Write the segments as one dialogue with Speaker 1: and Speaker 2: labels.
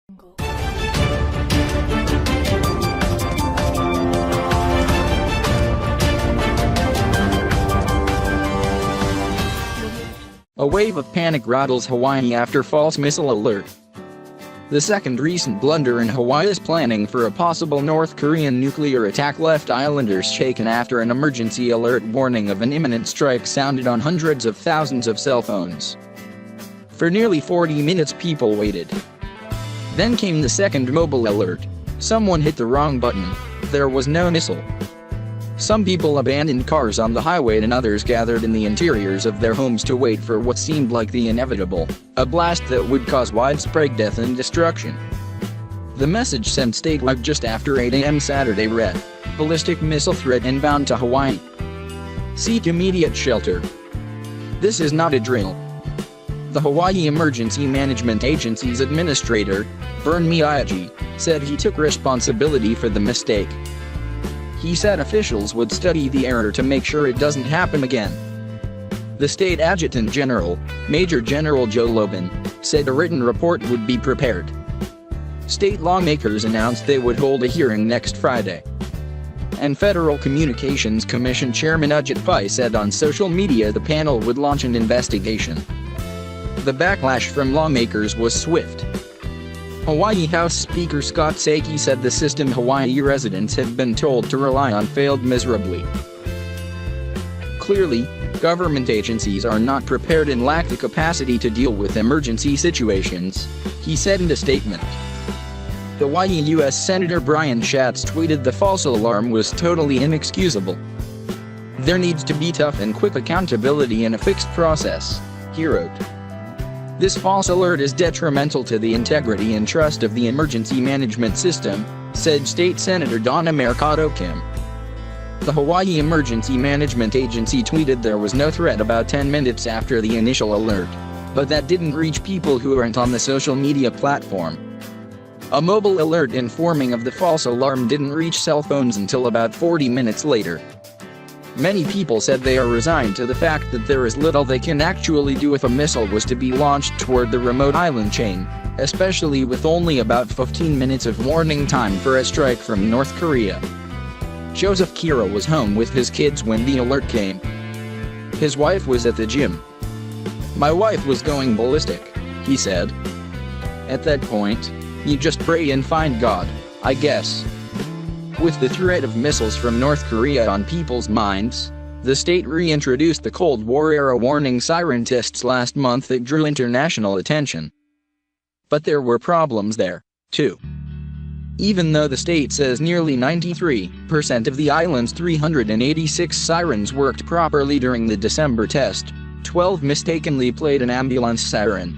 Speaker 1: A wave of panic rattles Hawaii after false missile alert. The second recent blunder in Hawaii's planning for a possible North Korean nuclear attack left islanders shaken after an emergency alert warning of an imminent strike sounded on hundreds of thousands of cell phones. For nearly 40 minutes people waited. Then came the second mobile alert. Someone hit the wrong button. There was no missile. Some people abandoned cars on the highway and others gathered in the interiors of their homes to wait for what seemed like the inevitable, a blast that would cause widespread death and destruction. The message sent statewide just after 8 a.m. Saturday read, "Ballistic missile threat inbound to Hawaii. Seek immediate shelter." This is not a drill. The Hawaii Emergency Management Agency's administrator, Vern Miyagi, said he took responsibility for the mistake. He said officials would study the error to make sure it doesn't happen again. The state adjutant general, Major General Joe Loban, said a written report would be prepared. State lawmakers announced they would hold a hearing next Friday. And Federal Communications Commission Chairman Ajit Pai said on social media the panel would launch an investigation. The backlash from lawmakers was swift. Hawaii House Speaker Scott Saiki said the system Hawaii residents have been told to rely on failed miserably. Clearly, government agencies are not prepared and lack the capacity to deal with emergency situations, he said in a statement. Hawaii U.S. Senator Brian Schatz tweeted the false alarm was totally inexcusable. There needs to be tough and quick accountability and a fixed process, he wrote. This false alert is detrimental to the integrity and trust of the emergency management system, said State Senator Donna Mercado Kim. The Hawaii Emergency Management Agency tweeted there was no threat about 10 minutes after the initial alert, but that didn't reach people who aren't on the social media platform. A mobile alert informing of the false alarm didn't reach cell phones until about 40 minutes later. Many people said they are resigned to the fact that there is little they can actually do if a missile was to be launched toward the remote island chain, especially with only about 15 minutes of warning time for a strike from North Korea. Joseph Kira was home with his kids when the alert came. His wife was at the gym. "My wife was going ballistic," he said. "At that point, you just pray and find God, I guess." With the threat of missiles from North Korea on people's minds, the state reintroduced the Cold War-era warning siren tests last month that drew international attention. But there were problems there, too. Even though the state says nearly 93% of the island's 386 sirens worked properly during the December test, 12 mistakenly played an ambulance siren.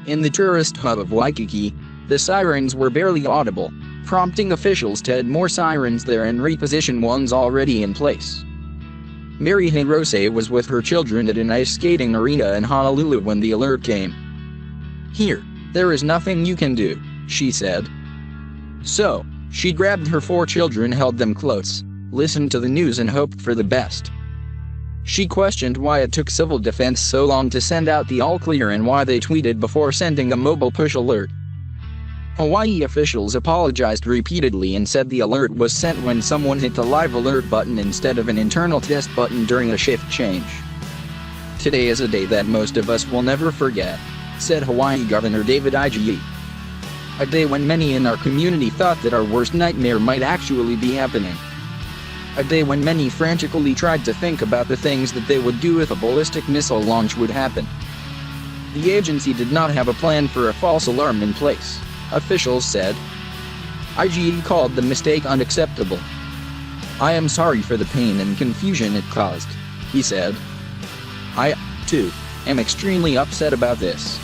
Speaker 1: In the tourist hub of Waikiki, the sirens were barely audible, prompting officials to add more sirens there and reposition ones already in place. Mary Hirose was with her children at an ice skating arena in Honolulu when the alert came. There is nothing you can do," she said. So, she grabbed her 4 children, held them close, listened to the news and hoped for the best. She questioned why it took civil defense so long to send out the all-clear and why they tweeted before sending a mobile push alert. Hawaii officials apologized repeatedly and said the alert was sent when someone hit the live alert button instead of an internal test button during a shift change. "Today is a day that most of us will never forget," said Hawaii Governor David Ige. "A day when many in our community thought that our worst nightmare might actually be happening. A day when many frantically tried to think about the things that they would do if a ballistic missile launch would happen. The agency did not have a plan for a false alarm in place," officials said. IGE called the mistake unacceptable. "I am sorry for the pain and confusion it caused," he said. "I, too, am extremely upset about this."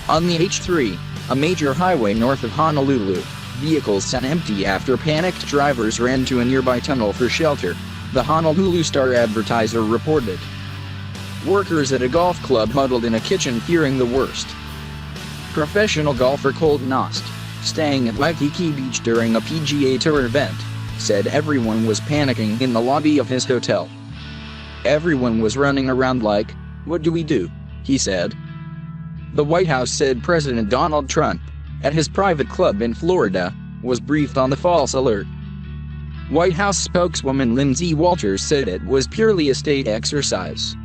Speaker 1: On the H3, a major highway north of Honolulu, vehicles sat empty after panicked drivers ran to a nearby tunnel for shelter, the Honolulu Star-Advertiser reported. Workers at a golf club huddled in a kitchen fearing the worst. Professional golfer Colt Knost, staying at Waikiki Beach during a PGA Tour event, said everyone was panicking in the lobby of his hotel. "Everyone was running around like, what do we do?" he said. The White House said President Donald Trump, at his private club in Florida, was briefed on the false alert. White House spokeswoman Lindsay Walters said it was purely a state exercise.